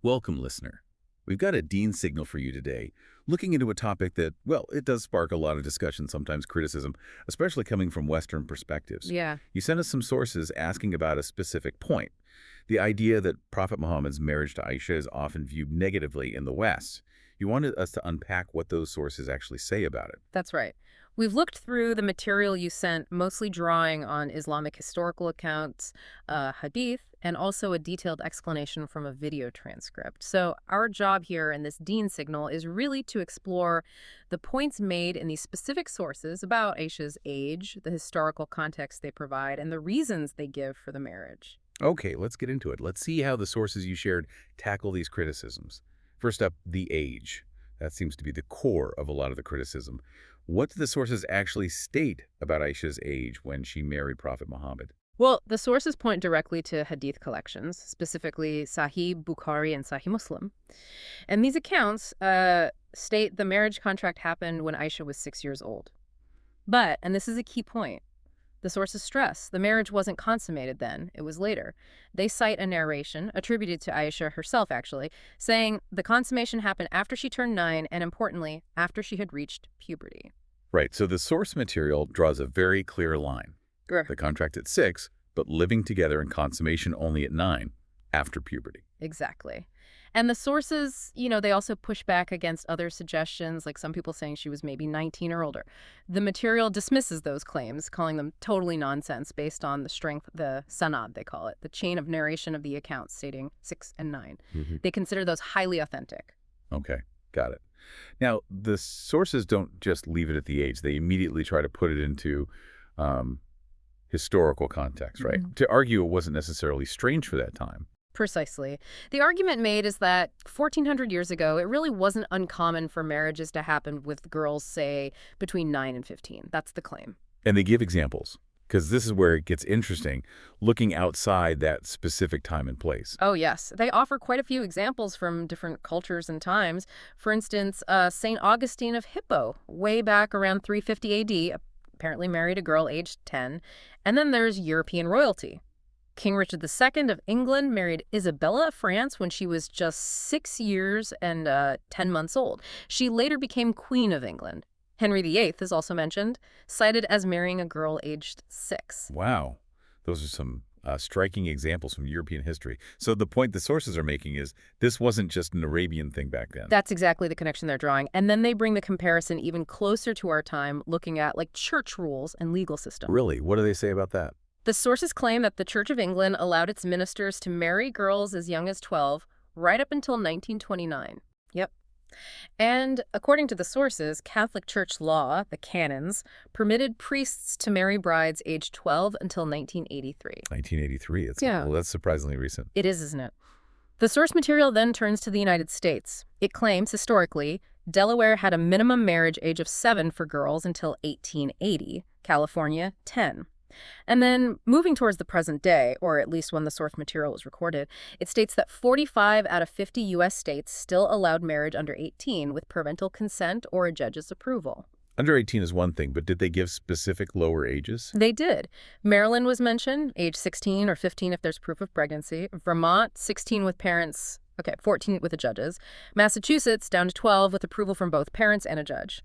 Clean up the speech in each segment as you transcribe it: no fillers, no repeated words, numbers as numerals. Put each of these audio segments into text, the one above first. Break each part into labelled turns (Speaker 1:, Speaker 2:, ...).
Speaker 1: Welcome, listener. We've got a Dean signal for you today, looking into a topic that, well, it does spark a lot of discussion, sometimes criticism, especially coming from Western perspectives.
Speaker 2: Yeah,
Speaker 1: You sent us some sources asking about a specific point, the idea that Prophet Muhammad's marriage to Aisha is often viewed negatively in the West. You wanted us to unpack what those sources actually say about it.
Speaker 2: that's right. We've looked through the material you sent, mostly drawing on Islamic historical accounts, hadith, and also a detailed explanation from a video transcript. So our job here in this Dean signal is really to explore the points made in these specific sources about Aisha's age, the historical context they provide, and the reasons they give for the marriage.
Speaker 1: Okay, let's get into it. Let's see how the sources you shared tackle these criticisms. First up, the age. That seems to be the core of a lot of the criticism. What do the sources actually state about Aisha's age when she married Prophet Muhammad?
Speaker 2: Well, the sources point directly to hadith collections, specifically Sahih Bukhari and Sahih Muslim. And these accounts state the marriage contract happened when Aisha was 6 years old. But, and this is a key point, the sources stress the marriage wasn't consummated then, it was later. They cite a narration, attributed to Aisha herself actually, saying the consummation happened after she turned 9 and, importantly, after she had reached puberty.
Speaker 1: Right, so the source material draws a very clear line. The contract at 6, but living together in consummation only at 9, after puberty.
Speaker 2: Exactly. And the sources, they also push back against other suggestions, like some people saying she was maybe 19 or older. The material dismisses those claims, calling them totally nonsense based on the strength, the sanad, they call it, the chain of narration of the accounts stating 6 and 9. They consider those highly authentic.
Speaker 1: Okay, got it. Now, the sources don't just leave it at the age. They immediately try to put it into historical context, right? To argue it wasn't necessarily strange for that time.
Speaker 2: Precisely. The argument made is that 1,400 years ago, it really wasn't uncommon for marriages to happen with girls, say, between 9 and 15. That's the claim.
Speaker 1: And they give examples, because this is where it gets interesting, looking outside that specific time and place.
Speaker 2: Oh, yes. They offer quite a few examples from different cultures and times. For instance, St. Augustine of Hippo, way back around 350 A.D., apparently married a girl aged 10. And then there's European royalty. King Richard II of England married Isabella of France when she was just 6 years and 10 months old. She later became Queen of England. Henry VIII is also mentioned, cited as marrying a girl aged 6.
Speaker 1: Wow. Those are some striking examples from European history. So the point the sources are making is this wasn't just an Arabian thing back then.
Speaker 2: That's exactly the connection they're drawing. And then they bring the comparison even closer to our time, looking at like church rules and legal system.
Speaker 1: Really? What do they say about that?
Speaker 2: The sources claim that the Church of England allowed its ministers to marry girls as young as 12 right up until 1929. Yep. And according to the sources, Catholic Church law, the canons, permitted priests to marry brides aged 12 until 1983.
Speaker 1: 1983.
Speaker 2: Yeah.
Speaker 1: Well, that's surprisingly recent.
Speaker 2: It is, isn't it? The source material then turns to the United States. It claims, historically, Delaware had a minimum marriage age of 7 for girls until 1880, California, 10. And then, moving towards the present day, or at least when the source material was recorded, it states that 45 out of 50 U.S. states still allowed marriage under 18 with parental consent or a judge's approval.
Speaker 1: Under 18 is one thing, but did they give specific lower ages?
Speaker 2: They did. Maryland was mentioned, age 16 or 15 if there's proof of pregnancy. Vermont, 16 with parents, 14 with the judges. Massachusetts, down to 12 with approval from both parents and a judge.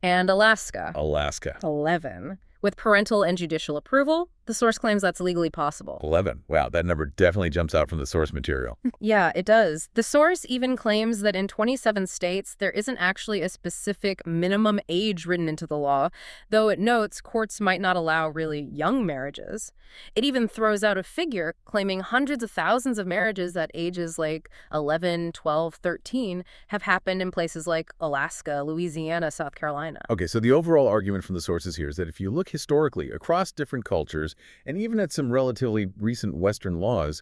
Speaker 2: And Alaska. 11. With parental and judicial approval, the source claims that's legally possible.
Speaker 1: 11. Wow, that number definitely jumps out from the source material.
Speaker 2: Yeah, it does. The source even claims that in 27 states, there isn't actually a specific minimum age written into the law, though it notes courts might not allow really young marriages. It even throws out a figure claiming hundreds of thousands of marriages at ages like 11, 12, 13 have happened in places like Alaska, Louisiana, South Carolina.
Speaker 1: Okay, so the overall argument from the sources here is that if you look historically across different cultures, and even at some relatively recent Western laws,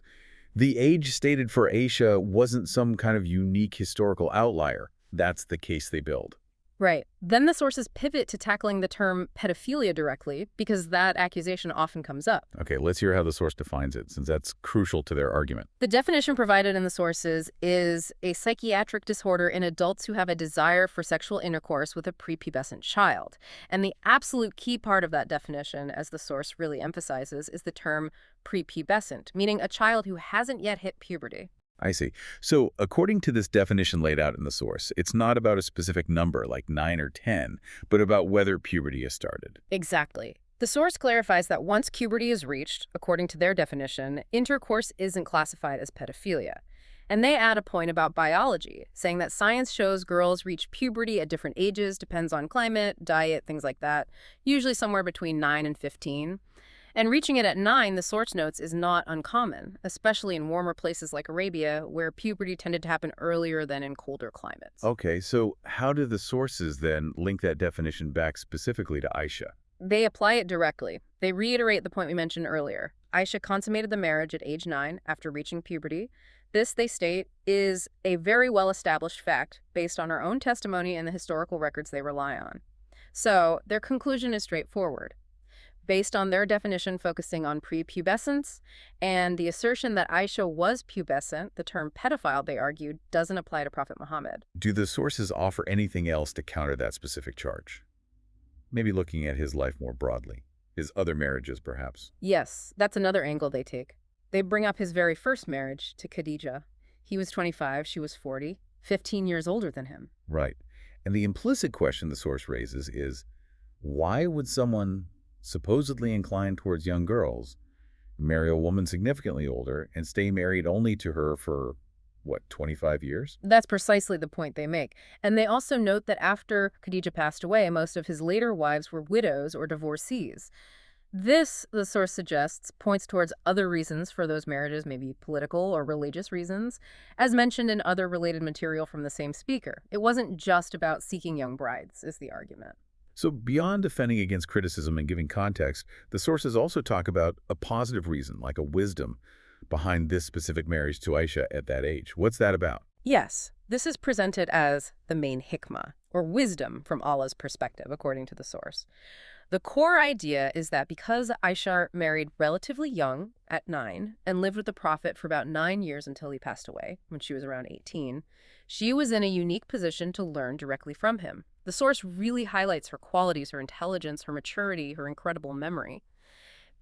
Speaker 1: the age stated for Aisha wasn't some kind of unique historical outlier. That's the case they build.
Speaker 2: Right. Then the sources pivot to tackling the term pedophilia directly, because that accusation often comes up.
Speaker 1: Okay, let's hear how the source defines it, since that's crucial to their argument.
Speaker 2: The definition provided in the sources is a psychiatric disorder in adults who have a desire for sexual intercourse with a prepubescent child. And the absolute key part of that definition, as the source really emphasizes, is the term prepubescent, meaning a child who hasn't yet hit puberty.
Speaker 1: I see. So according to this definition laid out in the source, it's not about a specific number like 9 or 10, but about whether puberty has started.
Speaker 2: Exactly. The source clarifies that once puberty is reached, according to their definition, intercourse isn't classified as pedophilia. And they add a point about biology, saying that science shows girls reach puberty at different ages, depends on climate, diet, things like that, usually somewhere between 9 and 15. And reaching it at 9, the source notes, is not uncommon, especially in warmer places like Arabia, where puberty tended to happen earlier than in colder climates.
Speaker 1: Okay, so how do the sources then link that definition back specifically to Aisha?
Speaker 2: They apply it directly. They reiterate the point we mentioned earlier. Aisha consummated the marriage at age 9 after reaching puberty. This, they state, is a very well-established fact based on our own testimony and the historical records they rely on. So, their conclusion is straightforward. Based on their definition focusing on prepubescence and the assertion that Aisha was pubescent, the term pedophile, they argued, doesn't apply to Prophet Muhammad.
Speaker 1: Do the sources offer anything else to counter that specific charge? Maybe looking at his life more broadly. His other marriages, perhaps.
Speaker 2: Yes, that's another angle they take. They bring up his very first marriage to Khadija. He was 25, she was 40, 15 years older than him.
Speaker 1: Right. And the implicit question the source raises is, why would someone supposedly inclined towards young girls marry a woman significantly older and stay married only to her for, what, 25 years?
Speaker 2: That's precisely the point they make. And they also note that after Khadija passed away, most of his later wives were widows or divorcees. This, the source suggests, points towards other reasons for those marriages, maybe political or religious reasons, as mentioned in other related material from the same speaker. It wasn't just about seeking young brides, is the argument.
Speaker 1: So beyond defending against criticism and giving context, the sources also talk about a positive reason, like a wisdom, behind this specific marriage to Aisha at that age. What's that about?
Speaker 2: Yes, this is presented as the main hikmah, or wisdom from Allah's perspective, according to the source. The core idea is that because Aisha married relatively young, at 9, and lived with the Prophet for about 9 years until he passed away, when she was around 18, she was in a unique position to learn directly from him. The source really highlights her qualities, her intelligence, her maturity, her incredible memory.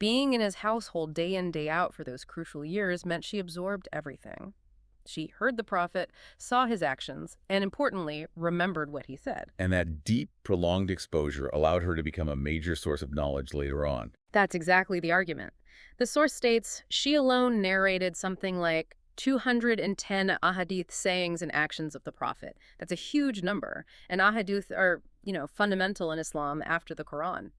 Speaker 2: Being in his household day in, day out for those crucial years meant she absorbed everything. She heard the Prophet, saw his actions, and importantly, remembered what he said.
Speaker 1: And that deep, prolonged exposure allowed her to become a major source of knowledge later on.
Speaker 2: That's exactly the argument. The source states she alone narrated something like 210 ahadith sayings and actions of the Prophet. That's a huge number. And ahadith are, fundamental in Islam after the Quran.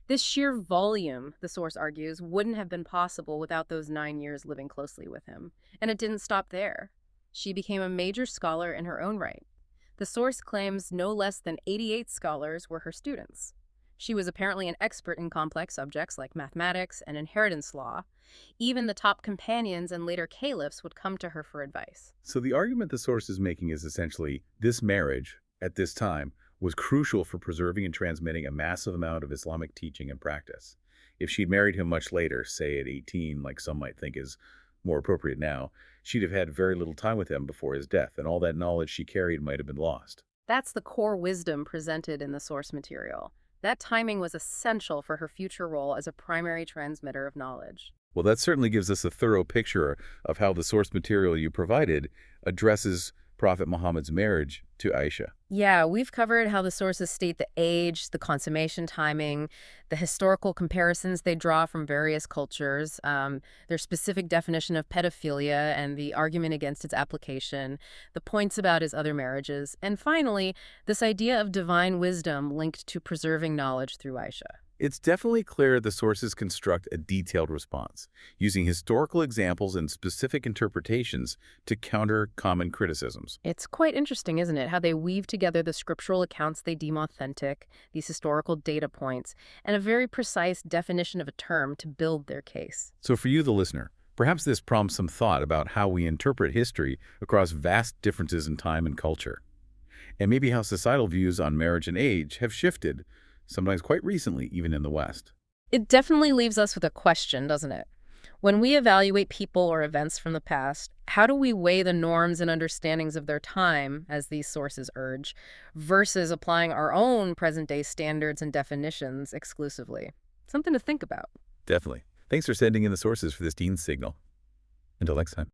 Speaker 2: This sheer volume, the source argues, wouldn't have been possible without those 9 years living closely with him. And it didn't stop there. She became a major scholar in her own right. The source claims no less than 88 scholars were her students. She was apparently an expert in complex subjects like mathematics and inheritance law. Even the top companions and later caliphs would come to her for advice.
Speaker 1: So the argument the source is making is essentially this marriage, at this time, was crucial for preserving and transmitting a massive amount of Islamic teaching and practice. If she'd married him much later, say at 18, like some might think is more appropriate now, she'd have had very little time with him before his death, and all that knowledge she carried might have been lost.
Speaker 2: That's the core wisdom presented in the source material. That timing was essential for her future role as a primary transmitter of knowledge.
Speaker 1: Well, that certainly gives us a thorough picture of how the source material you provided addresses Prophet Muhammad's marriage to Aisha.
Speaker 2: Yeah, we've covered how the sources state the age, the consummation timing, the historical comparisons they draw from various cultures, their specific definition of pedophilia and the argument against its application, the points about his other marriages, and finally, this idea of divine wisdom linked to preserving knowledge through Aisha.
Speaker 1: It's definitely clear the sources construct a detailed response, using historical examples and specific interpretations to counter common criticisms.
Speaker 2: It's quite interesting, isn't it, how they weave together the scriptural accounts they deem authentic, these historical data points, and a very precise definition of a term to build their case.
Speaker 1: So for you, the listener, perhaps this prompts some thought about how we interpret history across vast differences in time and culture, and maybe how societal views on marriage and age have shifted, sometimes quite recently, even in the West.
Speaker 2: It definitely leaves us with a question, doesn't it? When we evaluate people or events from the past, how do we weigh the norms and understandings of their time, as these sources urge, versus applying our own present-day standards and definitions exclusively? Something to think about.
Speaker 1: Definitely. Thanks for sending in the sources for this Deen signal. Until next time.